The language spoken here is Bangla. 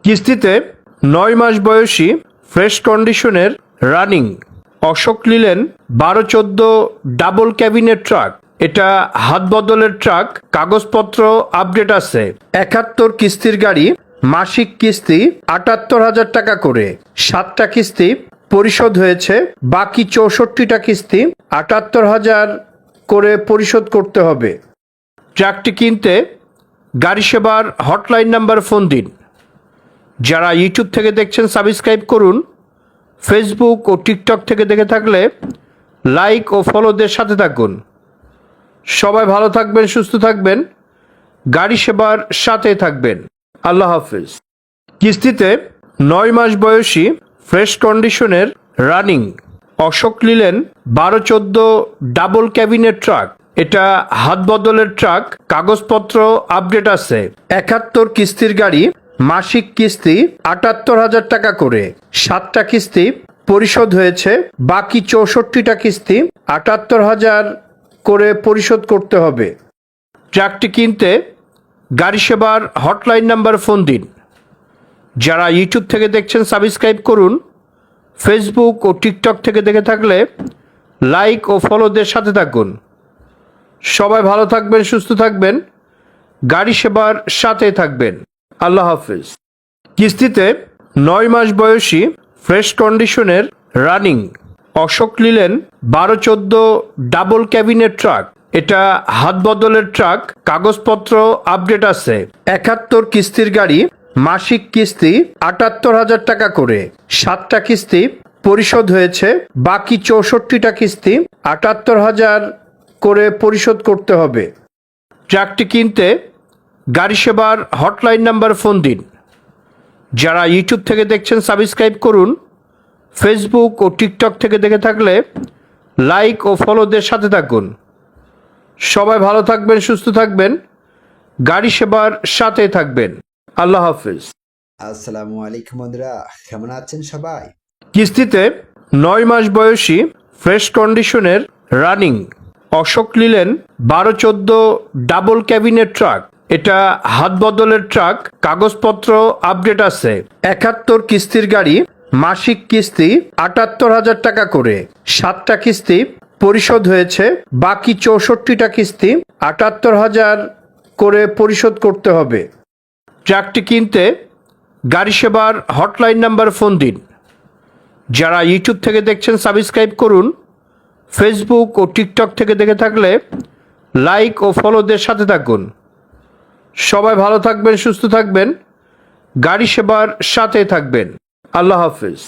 কিস্তিতে ৯ মাস বয়সী ফ্রেশ কন্ডিশনের রানিং অশোক লিলেন ১২-১৪ ডাবল ক্যাবিনেট ট্রাক। এটা হাত বদলের ট্রাক, কাগজপত্র আপডেট আছে। ৭১ কিস্তির গাড়ি, মাসিক কিস্তি ৭৮,০০০ টাকা করে। ৭টা কিস্তি পরিশোধ হয়েছে, বাকি ৬৪টা কিস্তি ৭৮,০০০ করে পরিশোধ করতে হবে। ট্রাকটি কিনতে গাড়ি সেবার হটলাইন নাম্বার ফোন দিন। যারা ইউটিউব থেকে দেখছেন সাবস্ক্রাইব করুন। ফেসবুক ও টিকটক থেকে দেখে থাকলে লাইক ও ফলোদের সাথে থাকুন। সবাই ভালো থাকবেন, সুস্থ থাকবেন, গাড়ি সেবার সাথে থাকবেন। আল্লাহ হাফিজ। কিস্তিতে ৯ মাস বয়সী ফ্রেশ কন্ডিশনের রানিং অশোক লিলেন ১২-১৪ ডাবল ক্যাবিনেট ট্রাক। এটা হাত বদলের ট্রাক, কাগজপত্র আপডেট আছে। ৭১ কিস্তির গাড়ি, মাসিক কিস্তি ৭৮,০০০ টাকা করে। ৭টা কিস্তি পরিশোধ হয়েছে, বাকি ৬৪টা কিস্তি ৭৮,০০০ করে পরিশোধ করতে হবে। ট্রাকটি কিনতে গাড়ি সেবার হটলাইন নাম্বার ফোন দিন। যারা ইউটিউব থেকে দেখছেন সাবস্ক্রাইব করুন। ফেসবুক ও টিকটক থেকে দেখে থাকলে লাইক ও ফলোদের সাথে থাকুন। সবাই ভালো থাকবেন, সুস্থ থাকবেন, গাড়ি সেবার সাথে থাকবেন। আল্লাহ হাফিজ। কিস্তিতে ৯ মাস বয়সী ফ্রেশ কন্ডিশনের রানিং অশোক লিলেন ১২-১৪ ডাবল ক্যাবিনেট ট্রাক। এটা হাত বদলের ট্রাক, কাগজপত্র আপডেট আছে। ৭১ কিস্তির গাড়ি, মাসিক কিস্তি ৭৮,০০০ টাকা করে। ৭টা কিস্তি পরিশোধ হয়েছে, বাকি ৬৪টা কিস্তি ৭৮,০০০ করে পরিশোধ করতে হবে। ট্রাকটি কিনতে গাড়ি সেবার হটলাইন নাম্বার ফোন দিন। যারা ইউটিউব থেকে দেখছেন সাবস্ক্রাইব করুন। ফেসবুক ও টিকটক থেকে দেখে থাকলে লাইক ও ফলোদের সাথে থাকুন। সবাই ভালো থাকবেন, সুস্থ থাকবেন, গাড়ি সেবার সাথে থাকবেন। আল্লাহ হাফিজ। আসসালামু আলাইকুম বন্ধুরা, কেমন আছেন সবাই? কিস্তিতে ৯ মাস বয়সী ফ্রেশ কন্ডিশনের রানিং অশোক লিলেন ১২-১৪ ডাবল ক্যাবিনেট ট্রাক। এটা হাত বদলের ট্রাক, কাগজপত্র আপডেট আছে। ৭১ কিস্তির গাড়ি, মাসিক কিস্তি ৭৮,০০০ টাকা করে। ৭টা কিস্তি পরিশোধ হয়েছে, বাকি ৬৪টা কিস্তি ৭৮,০০০ করে পরিশোধ করতে হবে। ট্রাকটি কিনতে গাড়ি সেবার হটলাইন নাম্বার ফোন দিন। যারা ইউটিউব থেকে দেখছেন সাবস্ক্রাইব করুন। ফেসবুক ও টিকটক থেকে দেখে থাকলে লাইক ও ফলোদের সাথে থাকুন। সবাই ভালো থাকবেন, সুস্থ থাকবেন, গাড়ি সেবার সাথে থাকবেন। আল্লাহ হাফিজ।